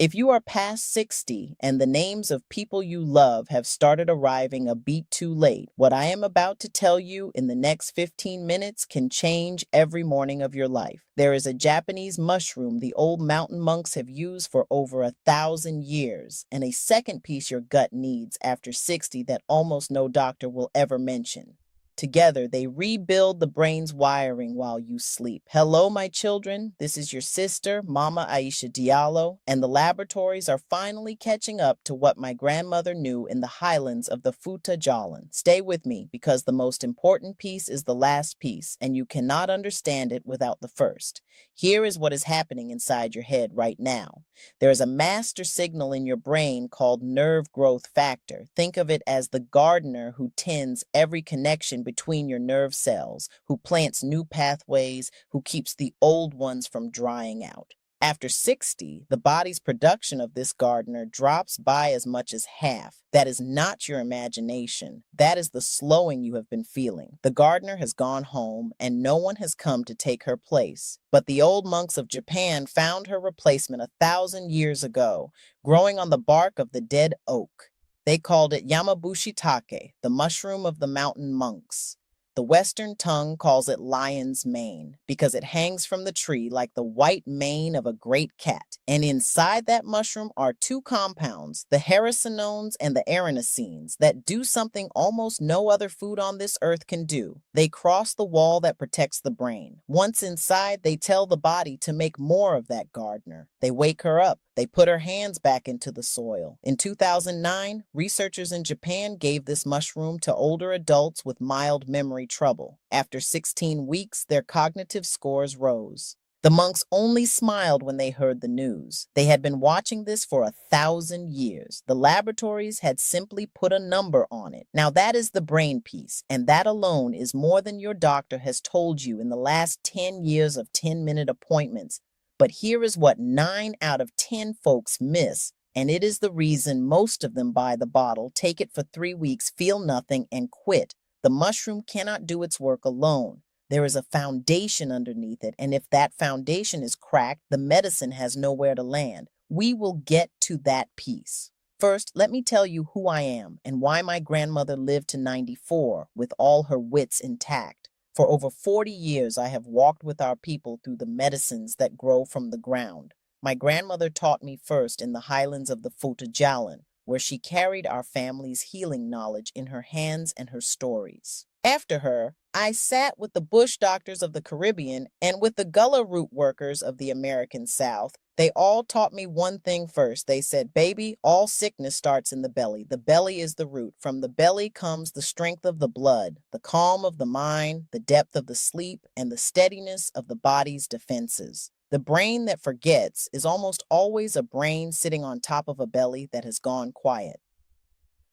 If you are past 60 and the names of people you love have started arriving a beat too late, what I am about to tell you in the next 15 minutes can change every morning of your life. There is a Japanese mushroom the old mountain monks have used for over 1,000 years, and a second piece your gut needs after 60 that almost no doctor will ever mention. Together, they rebuild the brain's wiring while you sleep. Hello, my children. This is your sister, Mama Aisha Diallo, and the laboratories are finally catching up to what my grandmother knew in the highlands of the Futa Jalan. Stay with me because the most important piece is the last piece, and you cannot understand it without the first. Here is what is happening inside your head right now. There is a master signal in your brain called nerve growth factor. Think of it as the gardener who tends every connection between your nerve cells, who plants new pathways, who keeps the old ones from drying out. After 60, the body's production of this gardener drops by as much as half. That is not your imagination. That is the slowing you have been feeling. The gardener has gone home and no one has come to take her place. But the old monks of Japan found her replacement 1,000 years ago, growing on the bark of the dead oak. They called it Yamabushitake, the mushroom of the mountain monks. The Western tongue calls it lion's mane because it hangs from the tree like the white mane of a great cat. And inside that mushroom are two compounds, the hericenones and the erinacines, that do something almost no other food on this earth can do. They cross the wall that protects the brain. Once inside, they tell the body to make more of that gardener. They wake her up. They put her hands back into the soil. In 2009, researchers in Japan gave this mushroom to older adults with mild memory trouble. After 16 weeks, their cognitive scores rose. The monks only smiled when they heard the news. They had been watching this for 1,000 years. The laboratories had simply put a number on it. Now that is the brain piece, and that alone is more than your doctor has told you in the last 10 years of 10-minute appointments. But here is what 9 out of 10 folks miss, and it is the reason most of them buy the bottle, take it for 3 weeks, feel nothing, and quit. The mushroom cannot do its work alone. There is a foundation underneath it, and if that foundation is cracked, the medicine has nowhere to land. We will get to that piece. First, let me tell you who I am and why my grandmother lived to 94 with all her wits intact. For over 40 years, I have walked with our people through the medicines that grow from the ground. My grandmother taught me first in the highlands of the Futa Jalan, where she carried our family's healing knowledge in her hands and her stories. After her, I sat with the bush doctors of the Caribbean and with the gullah root workers of the American South. They all taught me one thing first. They said, baby, all sickness starts in the belly. The belly is the root. From the belly comes the strength of the blood, the calm of the mind, the depth of the sleep, and the steadiness of the body's defenses. The brain that forgets is almost always a brain sitting on top of a belly that has gone quiet.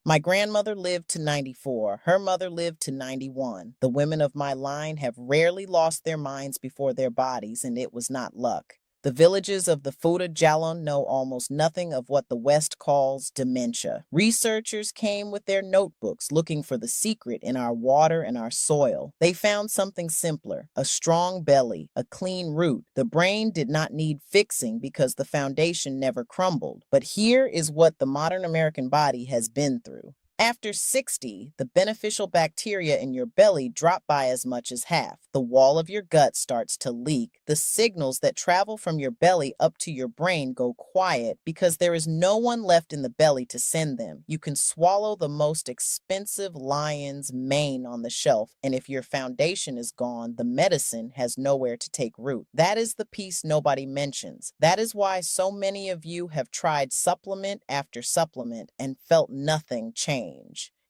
My grandmother lived to 94. Her mother lived to 91. The women of my line have rarely lost their minds before their bodies, and it was not luck. The villages of the Futa Jalan know almost nothing of what the West calls dementia. Researchers came with their notebooks looking for the secret in our water and our soil. They found something simpler, a strong belly, a clean root. The brain did not need fixing because the foundation never crumbled. But here is what the modern American body has been through. After 60, the beneficial bacteria in your belly drop by as much as half. The wall of your gut starts to leak. The signals that travel from your belly up to your brain go quiet because there is no one left in the belly to send them. You can swallow the most expensive lion's mane on the shelf, and if your foundation is gone, the medicine has nowhere to take root. That is the piece nobody mentions. That is why so many of you have tried supplement after supplement and felt nothing change.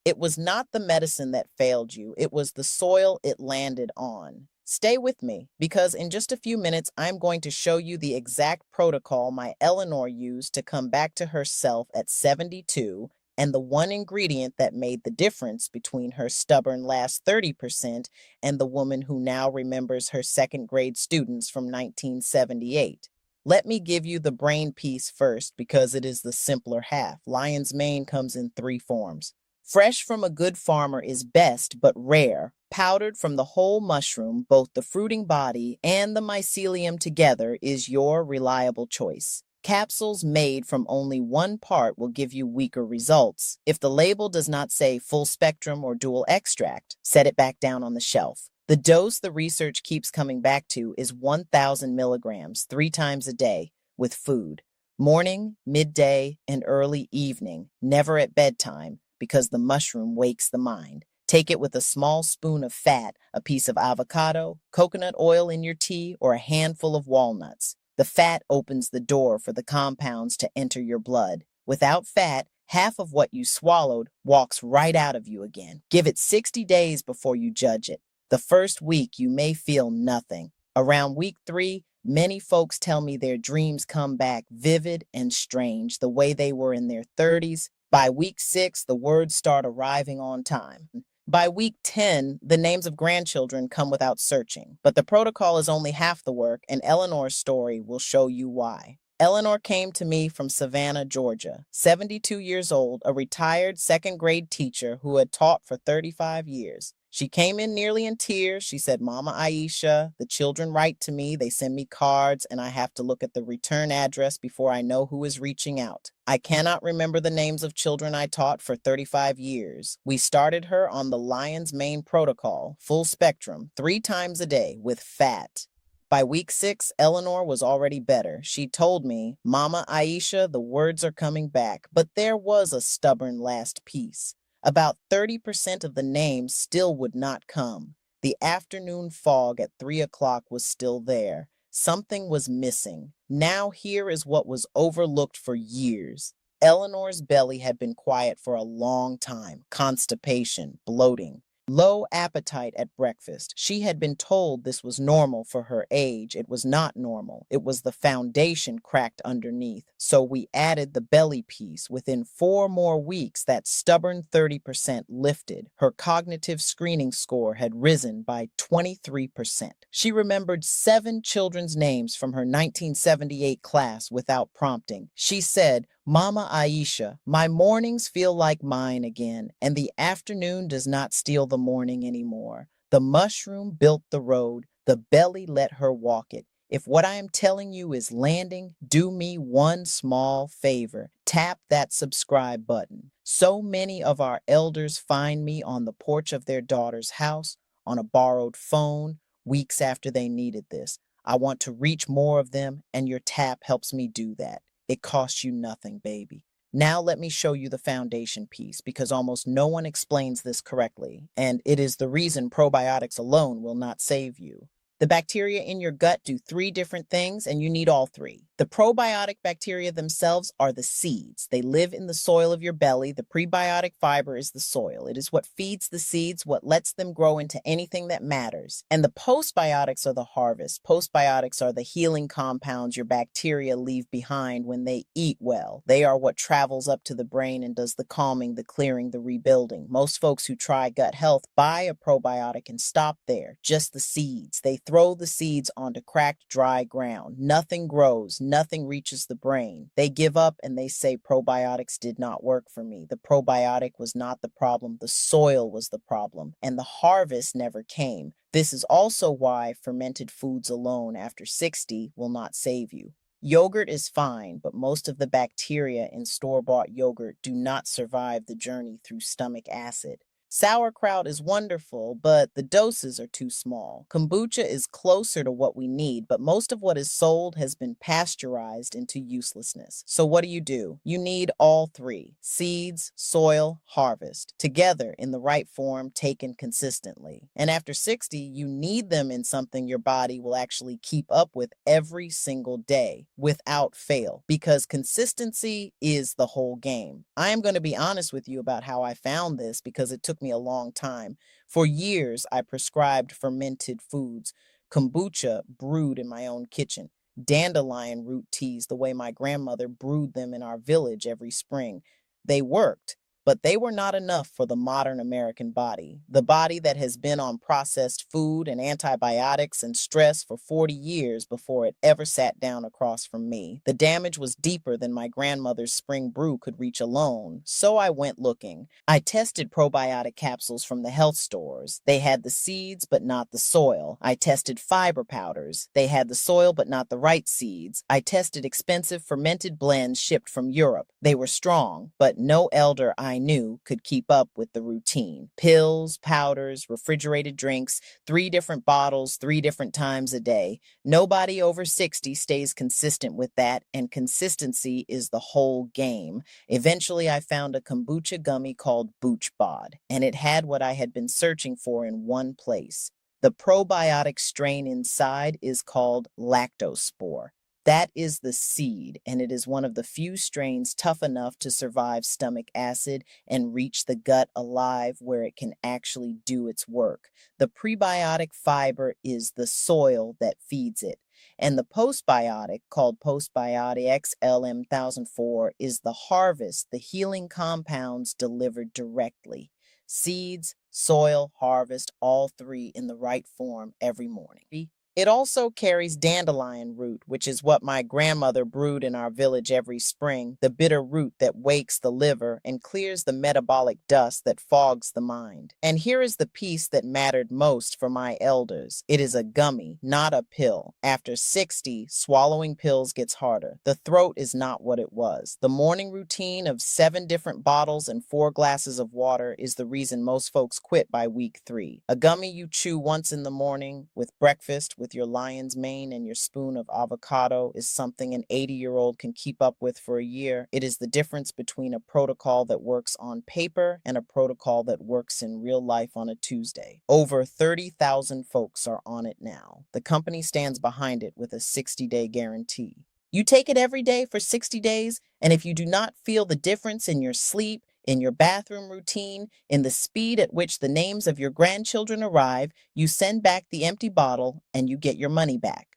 It was not the medicine that failed you. It was the soil it landed on. Stay with me because in just a few minutes, I'm going to show you the exact protocol my Eleanor used to come back to herself at 72 and the one ingredient that made the difference between her stubborn last 30% and the woman who now remembers her second grade students from 1978. Let me give you the brain piece first because it is the simpler half. Lion's mane comes in 3 forms. Fresh from a good farmer is best, but rare. Powdered from the whole mushroom, both the fruiting body and the mycelium together is your reliable choice. Capsules made from only one part will give you weaker results. If the label does not say full spectrum or dual extract, set it back down on the shelf. The dose the research keeps coming back to is 1,000 milligrams 3 times a day with food. Morning, midday, and early evening, never at bedtime, because the mushroom wakes the mind. Take it with a small spoon of fat, a piece of avocado, coconut oil in your tea, or a handful of walnuts. The fat opens the door for the compounds to enter your blood. Without fat, half of what you swallowed walks right out of you again. Give it 60 days before you judge it. The first week, you may feel nothing. Around week 3, many folks tell me their dreams come back vivid and strange, the way they were in their 30s. By week 6, the words start arriving on time. By week 10, the names of grandchildren come without searching. But the protocol is only half the work, and Eleanor's story will show you why. Eleanor came to me from Savannah, Georgia, 72 years old, a retired second-grade teacher who had taught for 35 years. She came in nearly in tears. She said, "Mama Aisha, the children write to me, they send me cards, and I have to look at the return address before I know who is reaching out. I cannot remember the names of children I taught for 35 years. We started her on the Lion's Mane protocol, full spectrum, 3 times a day with fat." By week 6, Eleanor was already better. She told me, "Mama Aisha, the words are coming back," but there was a stubborn last piece. About 30% of the names still would not come. The afternoon fog at 3 o'clock was still there. Something was missing. Now here is what was overlooked for years. Eleanor's belly had been quiet for a long time. Constipation, bloating, low appetite at breakfast. She had been told this was normal for her age. It was not normal. It was the foundation cracked underneath. So we added the belly piece. Within 4 more weeks, that stubborn 30% lifted. Her cognitive screening score had risen by 23%. She remembered 7 children's names from her 1978 class without prompting. She said, "Mama Aisha, my mornings feel like mine again, and the afternoon does not steal the morning anymore." The mushroom built the road, the belly let her walk it. If what I am telling you is landing, do me one small favor. Tap that subscribe button. So many of our elders find me on the porch of their daughter's house, on a borrowed phone, weeks after they needed this. I want to reach more of them, and your tap helps me do that. It costs you nothing, baby. Now let me show you the foundation piece, because almost no one explains this correctly, and it is the reason probiotics alone will not save you. The bacteria in your gut do 3 different things, and you need all 3. The probiotic bacteria themselves are the seeds. They live in the soil of your belly. The prebiotic fiber is the soil. It is what feeds the seeds, what lets them grow into anything that matters. And the postbiotics are the harvest. Postbiotics are the healing compounds your bacteria leave behind when they eat well. They are what travels up to the brain and does the calming, the clearing, the rebuilding. Most folks who try gut health buy a probiotic and stop there, just the seeds. They throw the seeds onto cracked, dry ground. Nothing grows, nothing reaches the brain. They give up and they say probiotics did not work for me. The probiotic was not the problem. The soil was the problem, and the harvest never came. This is also why fermented foods alone after 60 will not save you. Yogurt is fine, but most of the bacteria in store-bought yogurt do not survive the journey through stomach acid. Sauerkraut is wonderful, but the doses are too small. Kombucha is closer to what we need, but most of what is sold has been pasteurized into uselessness. So what do? You need all 3: seeds, soil, harvest, together in the right form, taken consistently. And after 60, you need them in something your body will actually keep up with every single day without fail, because consistency is the whole game. I am going to be honest with you about how I found this, because it took me a long time. For years, I prescribed fermented foods, kombucha brewed in my own kitchen, dandelion root teas the way my grandmother brewed them in our village every spring. They worked. But they were not enough for the modern American body, the body that has been on processed food and antibiotics and stress for 40 years before it ever sat down across from me. The damage was deeper than my grandmother's spring brew could reach alone, so I went looking. I tested probiotic capsules from the health stores. They had the seeds, but not the soil. I tested fiber powders. They had the soil, but not the right seeds. I tested expensive fermented blends shipped from Europe. They were strong, but no elder I knew could keep up with the routine. Pills, powders, refrigerated drinks, 3 different bottles, 3 different times a day. Nobody over 60 stays consistent with that, and consistency is the whole game. Eventually, I found a kombucha gummy called BoochBod, and it had what I had been searching for in one place. The probiotic strain inside is called lactospore. That is the seed, and it is one of the few strains tough enough to survive stomach acid and reach the gut alive where it can actually do its work. The prebiotic fiber is the soil that feeds it. And the postbiotic, called postbiotics LM1004, is the harvest, the healing compounds delivered directly. Seeds, soil, harvest, all 3 in the right form every morning. It also carries dandelion root, which is what my grandmother brewed in our village every spring, the bitter root that wakes the liver and clears the metabolic dust that fogs the mind. And here is the piece that mattered most for my elders. It is a gummy, not a pill. After 60, swallowing pills gets harder. The throat is not what it was. The morning routine of 7 different bottles and 4 glasses of water is the reason most folks quit by week 3. A gummy you chew once in the morning with breakfast, with your lion's mane and your spoon of avocado, is something an 80-year-old can keep up with for a year. It is the difference between a protocol that works on paper and a protocol that works in real life on a Tuesday. Over 30,000 folks are on it now. The company stands behind it with a 60-day guarantee. You take it every day for 60 days, and if you do not feel the difference in your sleep, in your bathroom routine, in the speed at which the names of your grandchildren arrive, you send back the empty bottle and you get your money back.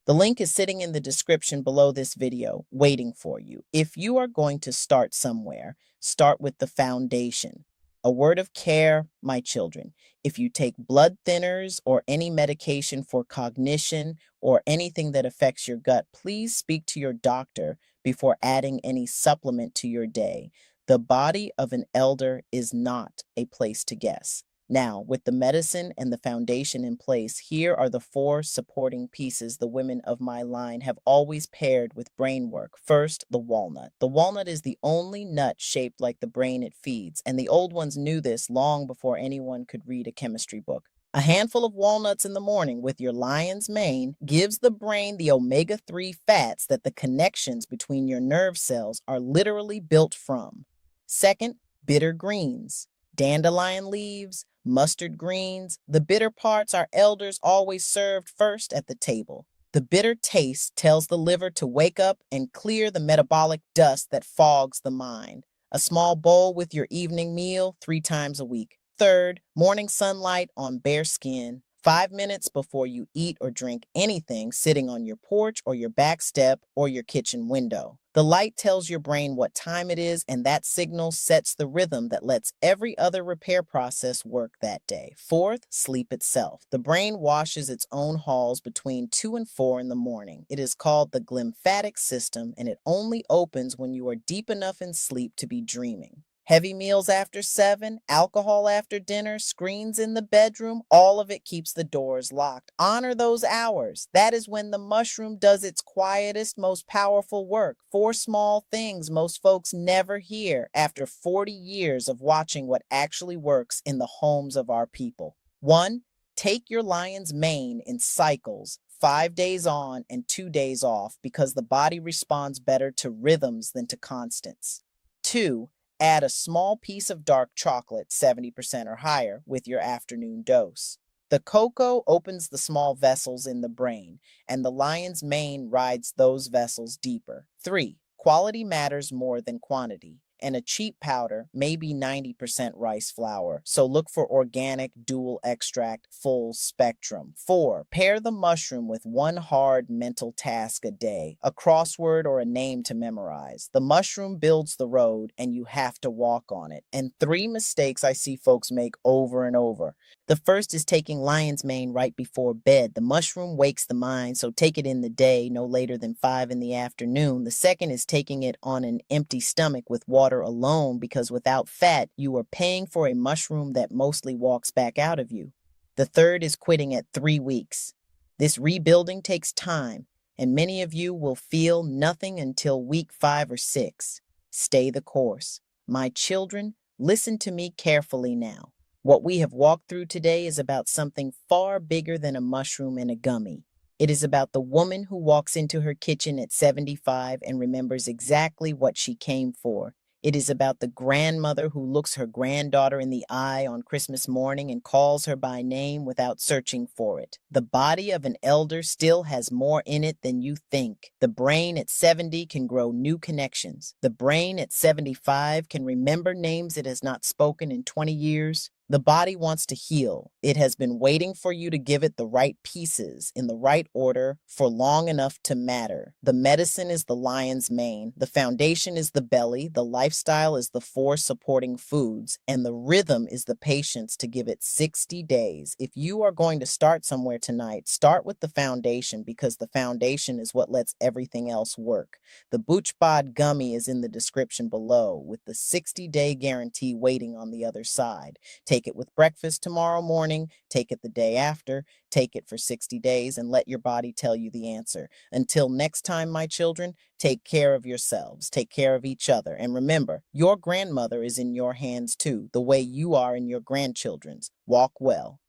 The link is sitting in the description below this video, waiting for you. If you are going to start somewhere, start with the foundation. A word of care, my children. If you take blood thinners or any medication for cognition or anything that affects your gut, please speak to your doctor before adding any supplement to your day. The body of an elder is not a place to guess. Now, with the medicine and the foundation in place, here are the 4 supporting pieces the women of my line have always paired with brain work. First, the walnut. The walnut is the only nut shaped like the brain it feeds, and the old ones knew this long before anyone could read a chemistry book. A handful of walnuts in the morning with your lion's mane gives the brain the omega-3 fats that the connections between your nerve cells are literally built from. Second, bitter greens. Dandelion leaves, mustard greens, the bitter parts our elders always served first at the table. The bitter taste tells the liver to wake up and clear the metabolic dust that fogs the mind. A small bowl with your evening meal 3 times a week. Third, morning sunlight on bare skin. 5 minutes before you eat or drink anything, sitting on your porch or your back step or your kitchen window. The light tells your brain what time it is, and that signal sets the rhythm that lets every other repair process work that day. Fourth, sleep itself. The brain washes its own halls between 2 and 4 in the morning. It is called the glymphatic system, and it only opens when you are deep enough in sleep to be dreaming. Heavy meals after 7, alcohol after dinner, screens in the bedroom, all of it keeps the doors locked. Honor those hours. That is when the mushroom does its quietest, most powerful work. 4 small things most folks never hear after 40 years of watching what actually works in the homes of our people. 1, take your lion's mane in cycles. 5 days on and 2 days off, because the body responds better to rhythms than to constants. 2, add a small piece of dark chocolate, 70% or higher, with your afternoon dose. The cocoa opens the small vessels in the brain, and the lion's mane rides those vessels deeper. 3, quality matters more than quantity. and a cheap powder may be 90% rice flour, so look for organic, dual extract, full spectrum. 4. Pair the mushroom with one hard mental task a day, a crossword or a name to memorize. The mushroom builds the road, and you have to walk on it. And 3 mistakes I see folks make over and over. The first is taking lion's mane right before bed. The mushroom wakes the mind, so take it in the day, no later than 5 in the afternoon. The second is taking it on an empty stomach with water alone, because without fat, you are paying for a mushroom that mostly walks back out of you. The third is quitting at 3 weeks. This rebuilding takes time, and many of you will feel nothing until week 5 or 6. Stay the course. My children, listen to me carefully now. What we have walked through today is about something far bigger than a mushroom and a gummy. It is about the woman who walks into her kitchen at 75 and remembers exactly what she came for. It is about the grandmother who looks her granddaughter in the eye on Christmas morning and calls her by name without searching for it. The body of an elder still has more in it than you think. The brain at 70 can grow new connections. The brain at 75 can remember names it has not spoken in 20 years. The body wants to heal. It has been waiting for you to give it the right pieces in the right order for long enough to matter. The medicine is the lion's mane. The foundation is the belly. The lifestyle is the 4 supporting foods. And the rhythm is the patience to give it 60 days. If you are going to start somewhere tonight, start with the foundation, because the foundation is what lets everything else work. The BoochBod gummy is in the description below, with the 60-day guarantee waiting on the other side. Take it with breakfast tomorrow morning, take it the day after, take it for 60 days, and let your body tell you the answer. Until next time, my children, take care of yourselves, take care of each other, and remember, your grandmother is in your hands too, the way you are in your grandchildren's. Walk well.